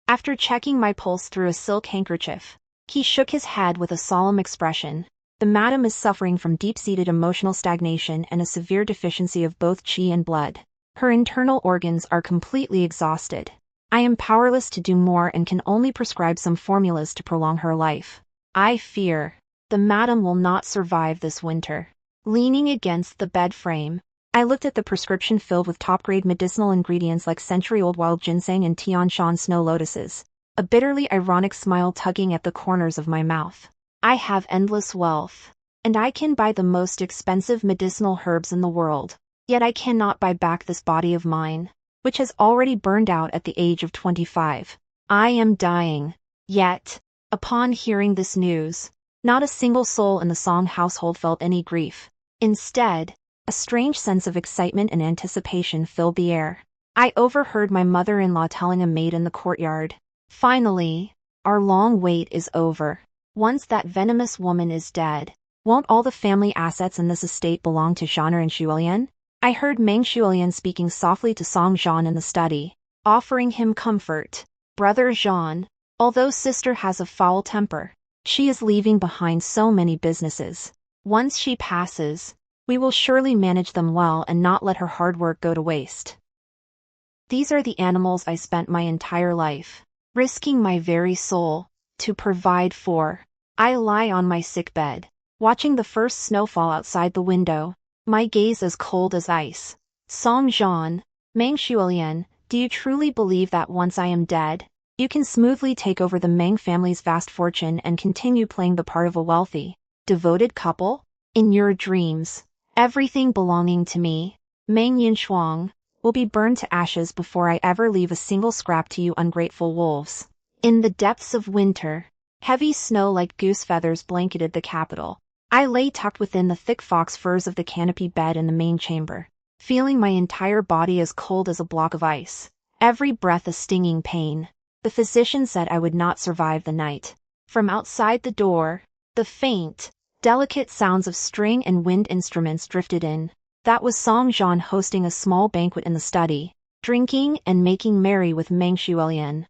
After checking my pulse through a silk handkerchief, he shook his head with a solemn expression. The madam is suffering from deep-seated emotional stagnation and a severe deficiency of both qi and blood. Her internal organs are completely exhausted. I am powerless to do more and can only prescribe some formulas to prolong her life. I fear the madam will not survive this winter. Leaning against the bed frame, I looked at the prescription filled with top-grade medicinal ingredients like century-old wild ginseng and Tianshan snow lotuses, a bitterly ironic smile tugging at the corners of my mouth. I have endless wealth, and I can buy the most expensive medicinal herbs in the world, yet I cannot buy back this body of mine, which has already burned out at the age of 25. I am dying. Yet, upon hearing this news, not a single soul in the Song household felt any grief. Instead, a strange sense of excitement and anticipation filled the air. I overheard my mother-in-law telling a maid in the courtyard, "Finally, our long wait is over. Once that venomous woman is dead, won't all the family assets in this estate belong to Jeanner and Xuelian?" I heard Meng Xuelian speaking softly to Song Jean in the study, offering him comfort. "Brother Jean, although sister has a foul temper, she is leaving behind so many businesses. Once she passes, we will surely manage them well and not let her hard work go to waste. These are the animals I spent my entire life, risking my very soul, to provide for." I lie on my sickbed, watching the first snowfall outside the window, my gaze as cold as ice. "Song Jean, Meng Xuelian, do you truly believe that once I am dead, you can smoothly take over the Meng family's vast fortune and continue playing the part of a wealthy, devoted couple? In your dreams, everything belonging to me, Meng Yin Shuang, will be burned to ashes before I ever leave a single scrap to you ungrateful wolves. In the depths of winter, heavy snow like goose feathers blanketed the capital. I lay tucked within the thick fox furs of the canopy bed in the main chamber, feeling my entire body as cold as a block of ice, every breath a stinging pain. The physician said I would not survive the night. From outside the door, the faint, delicate sounds of string and wind instruments drifted in. That was Song Zhan hosting a small banquet in the study, drinking and making merry with Meng Xuelian.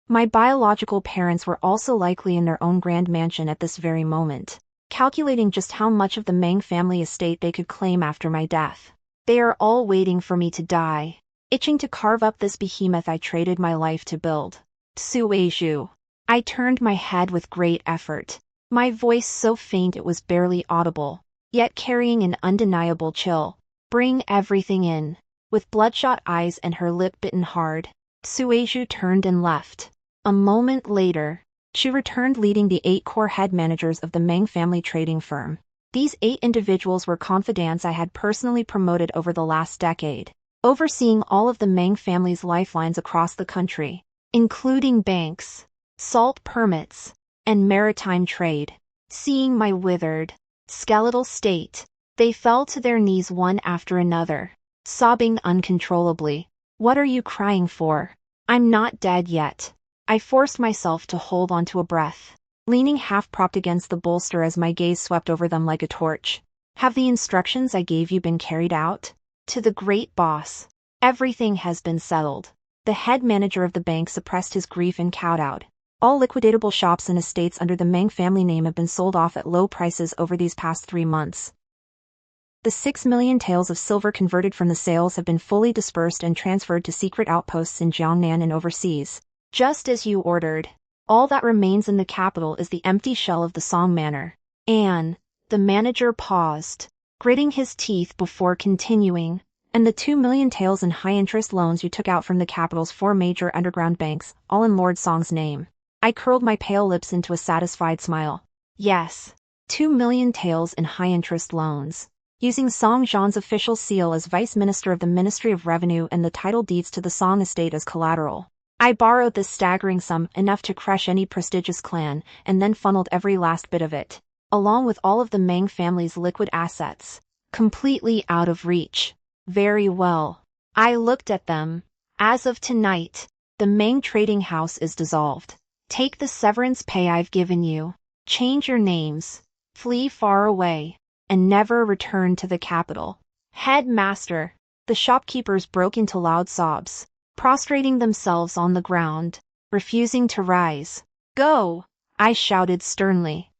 My biological parents were also likely in their own grand mansion at this very moment, calculating just how much of the Meng family estate they could claim after my death. They are all waiting for me to die, itching to carve up this behemoth I traded my life to build. Suizhu. I turned my head with great effort, my voice so faint it was barely audible, yet carrying an undeniable chill. Bring everything in. With bloodshot eyes and her lip bitten hard, Suizhu turned and left. A moment later, she returned leading the 8 core head managers of the Meng family trading firm. These 8 individuals were confidants I had personally promoted over the last decade, overseeing all of the Meng family's lifelines across the country, including banks, salt permits, and maritime trade. Seeing my withered, skeletal state, they fell to their knees one after another, sobbing uncontrollably. What are you crying for? I'm not dead yet. I forced myself to hold onto a breath, leaning half-propped against the bolster as my gaze swept over them like a torch. Have the instructions I gave you been carried out? To the great boss. Everything has been settled. The head manager of the bank suppressed his grief and kowtowed. All liquidatable shops and estates under the Meng family name have been sold off at low prices over these past 3 months. The 6 million taels of silver converted from the sales have been fully dispersed and transferred to secret outposts in Jiangnan and overseas. Just as you ordered. All that remains in the capital is the empty shell of the Song Manor. Anne, the manager paused, gritting his teeth before continuing. And the 2 million taels in high-interest loans you took out from the capital's 4 major underground banks, all in Lord Song's name. I curled my pale lips into a satisfied smile. Yes, 2 million taels in high-interest loans. Using Song Zhan's official seal as Vice Minister of the Ministry of Revenue and the title deeds to the Song estate as collateral. I borrowed this staggering sum, enough to crush any prestigious clan, and then funneled every last bit of it, along with all of the Meng family's liquid assets, completely out of reach. Very well. I looked at them. As of tonight, the Meng trading house is dissolved. Take the severance pay I've given you, change your names, flee far away, and never return to the capital. Headmaster. The shopkeepers broke into loud sobs, prostrating themselves on the ground, refusing to rise. Go! I shouted sternly.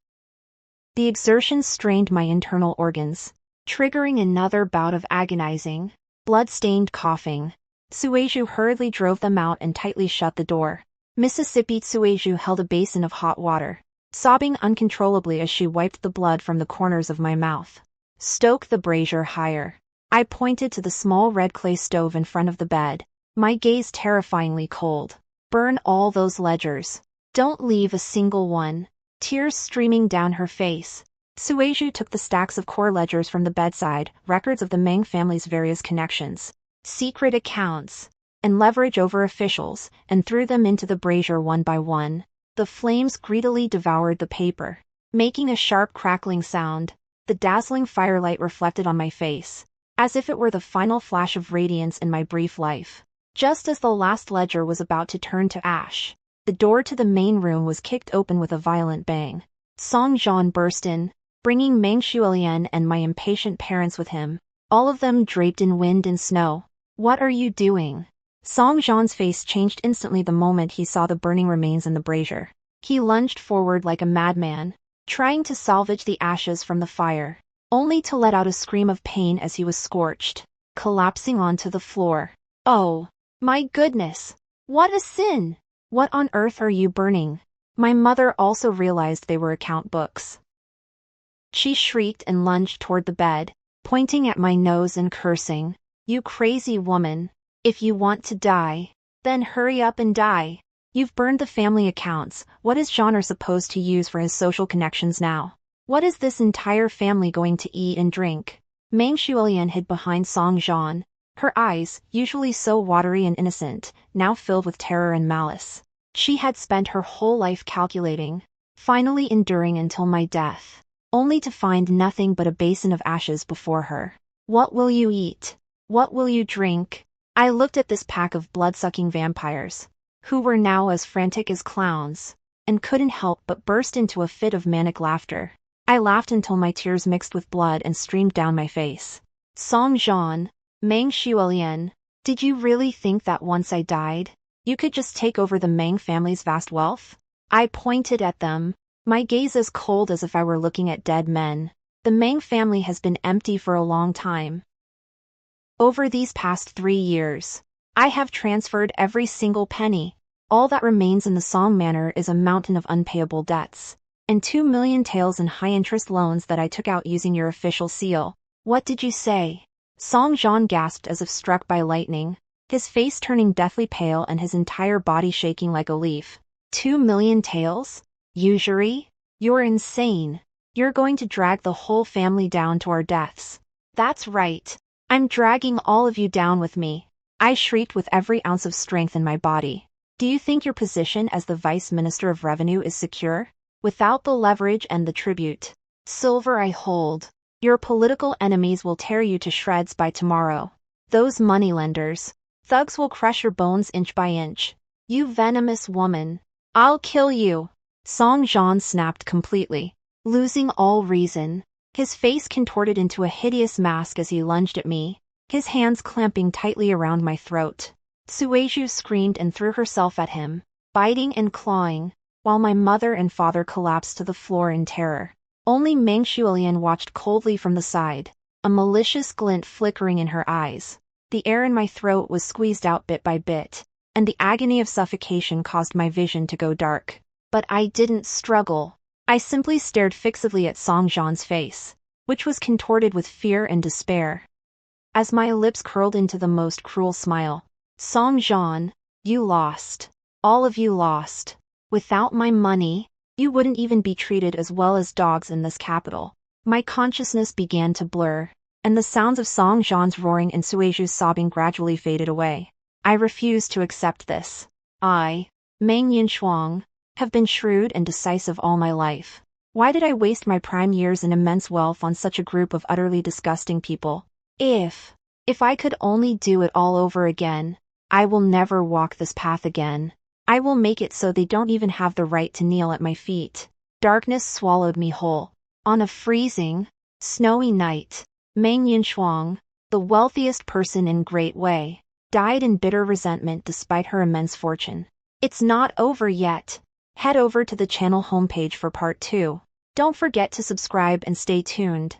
The exertion strained my internal organs, triggering another bout of agonizing, blood-stained coughing. Suizhu hurriedly drove them out and tightly shut the door. Mississippi Suizhu held a basin of hot water, sobbing uncontrollably as she wiped the blood from the corners of my mouth. Stoke the brazier higher. I pointed to the small red clay stove in front of the bed, my gaze terrifyingly cold. Burn all those ledgers. Don't leave a single one. Tears streaming down her face. Suizhu took the stacks of core ledgers from the bedside, records of the Meng family's various connections, secret accounts, and leverage over officials, and threw them into the brazier one by one. The flames greedily devoured the paper, making a sharp crackling sound. The dazzling firelight reflected on my face, as if it were the final flash of radiance in my brief life. Just as the last ledger was about to turn to ash, the door to the main room was kicked open with a violent bang. Song Zhan burst in, bringing Meng Xuelian and my impatient parents with him, all of them draped in wind and snow. What are you doing? Song Zhan's face changed instantly the moment he saw the burning remains in the brazier. He lunged forward like a madman, trying to salvage the ashes from the fire, only to let out a scream of pain as he was scorched, collapsing onto the floor. Oh, my goodness! What a sin! What on earth are you burning? My mother also realized they were account books. She shrieked and lunged toward the bed, pointing at my nose and cursing. You crazy woman! If you want to die, then hurry up and die. You've burned the family accounts. What is Genre supposed to use for his social connections now? What is this entire family going to eat and drink? Meng Shulian hid behind Song Jian, her eyes, usually so watery and innocent, now filled with terror and malice. She had spent her whole life calculating, finally enduring until my death, only to find nothing but a basin of ashes before her. What will you eat? What will you drink? I looked at this pack of blood-sucking vampires, who were now as frantic as clowns, and couldn't help but burst into a fit of manic laughter. I laughed until my tears mixed with blood and streamed down my face. Song Jian, Meng Shulian, did you really think that once I died, you could just take over the Meng family's vast wealth? I pointed at them, my gaze as cold as if I were looking at dead men. The Meng family has been empty for a long time. Over these past 3 years, I have transferred every single penny. All that remains in the Song Manor is a mountain of unpayable debts, and 2 million taels in high-interest loans that I took out using your official seal. What did you say? Song Jian gasped as if struck by lightning, his face turning deathly pale and his entire body shaking like a leaf. 2 million taels? Usury? You're insane. You're going to drag the whole family down to our deaths. That's right. I'm dragging all of you down with me. I shrieked with every ounce of strength in my body. Do you think your position as the Vice Minister of Revenue is secure? Without the leverage and the tribute, silver I hold, your political enemies will tear you to shreds by tomorrow. Those moneylenders, thugs will crush your bones inch by inch. You venomous woman. I'll kill you. Song Jian snapped completely, losing all reason. His face contorted into a hideous mask as he lunged at me, his hands clamping tightly around my throat. Sueju screamed and threw herself at him, biting and clawing, while my mother and father collapsed to the floor in terror. Only Meng Shulian watched coldly from the side, a malicious glint flickering in her eyes. The air in my throat was squeezed out bit by bit, and the agony of suffocation caused my vision to go dark. But I didn't struggle. I simply stared fixedly at Song Jian's face, which was contorted with fear and despair. As my lips curled into the most cruel smile, Song Jian, you lost. All of you lost. Without my money, you wouldn't even be treated as well as dogs in this capital. My consciousness began to blur, and the sounds of Song Jian's roaring and Sueju's sobbing gradually faded away. I refused to accept this. I, Meng Yinshuang, have been shrewd and decisive all my life. Why did I waste my prime years and immense wealth on such a group of utterly disgusting people? If I could only do it all over again, I will never walk this path again. I will make it so they don't even have the right to kneel at my feet. Darkness swallowed me whole. On a freezing, snowy night, Meng Yinshuang, the wealthiest person in Great Wei, died in bitter resentment despite her immense fortune. It's not over yet. Head over to the channel homepage for part 2. Don't forget to subscribe and stay tuned.